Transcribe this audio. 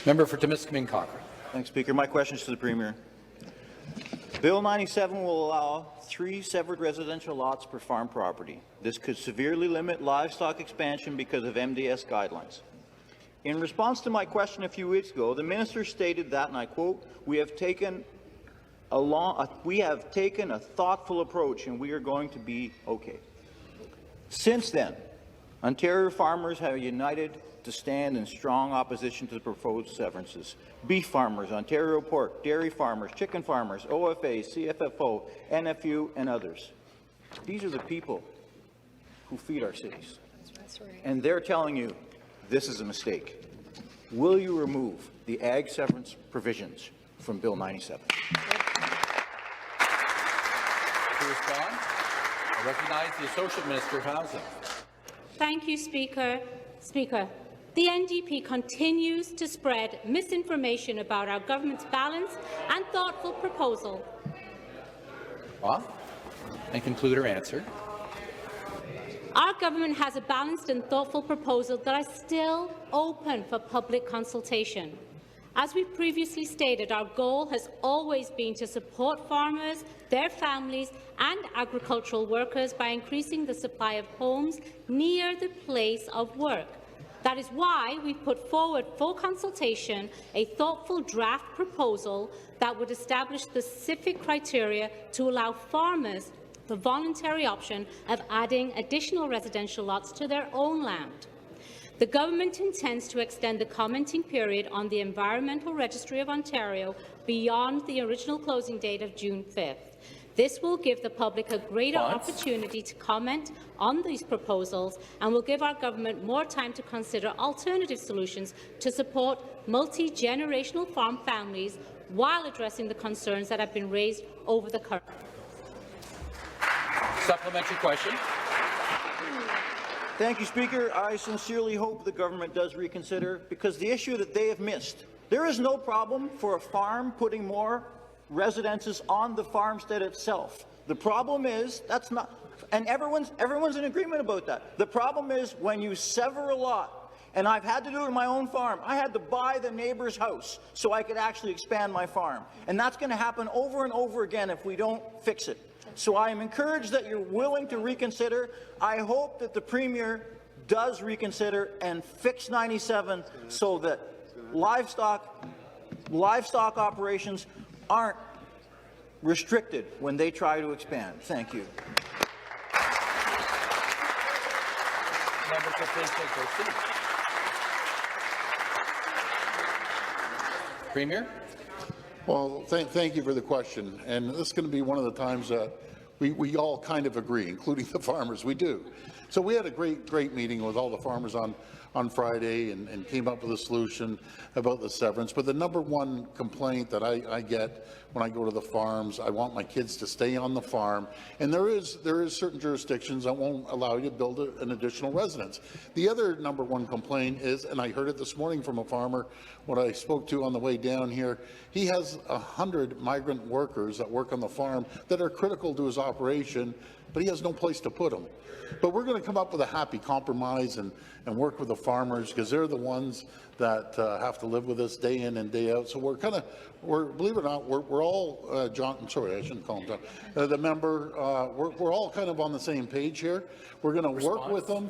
Member for Timiskaming Cochrane. Thanks, Speaker. My question is to the Premier. Bill 97 will allow 3 severed residential lots per farm property. This could severely limit livestock expansion because of MDS guidelines. In response to my question a few weeks ago, the minister stated that, and I quote, we have taken a thoughtful approach and we are going to be okay. Since then, Ontario farmers have united to stand in strong opposition to the proposed severances. Beef farmers, Ontario pork, dairy farmers, chicken farmers, OFA, CFFO, NFU, and others. These are the people who feed our cities. That's right. And they're telling you this is a mistake. Will you remove the ag severance provisions from Bill 97? To respond, I recognize the Associate Minister of Housing. Thank you, Speaker. The NDP continues to spread misinformation about our government's balanced and thoughtful proposal. And conclude her answer. Our government has a balanced and thoughtful proposal that is still open for public consultation. As we previously stated, our goal has always been to support farmers, their families and agricultural workers by increasing the supply of homes near the place of work. That is why we put forward for consultation a thoughtful draft proposal that would establish specific criteria to allow farmers the voluntary option of adding additional residential lots to their own land. The government intends to extend the commenting period on the Environmental Registry of Ontario beyond the original closing date of June 5th. This will give the public a greater opportunity to comment on these proposals and will give our government more time to consider alternative solutions to support multi-generational farm families while addressing the concerns that have been raised over the current. Supplementary question. Thank you, Speaker. I sincerely hope the government does reconsider, because the issue that they have missed, there is no problem for a farm putting more residences on the farmstead itself. The problem is that's not, and everyone's in agreement about that. The problem is when you sever a lot, and I've had to do it on my own farm. I had to buy the neighbor's house so I could actually expand my farm, and that's going to happen over and over again if we don't fix it. So I am encouraged that you're willing to reconsider. I hope that the Premier does reconsider and fix 97 so that livestock operations aren't restricted when they try to expand. Thank you. Members, please take their seats. Premier? Well, thank you for the question. And this is going to be one of the times that we all kind of agree, including the farmers. We do. So we had a great meeting with all the farmers on Friday and came up with a solution about the severance. But the number one complaint that I get when I go to the farms, I want my kids to stay on the farm. And there is certain jurisdictions that won't allow you to build an additional residence. The other number one complaint is, and I heard it this morning from a farmer when I spoke to on the way down here, he has 100 migrant workers that work on the farm that are critical to his operation, but he has no place to put them. But we're going to come up with a happy compromise and work with the farmers, because they're the ones that have to live with us day in and day out. So believe it or not, we're all, John, sorry, I shouldn't call him John, the member, we're all kind of on the same page here. We're going to work with them.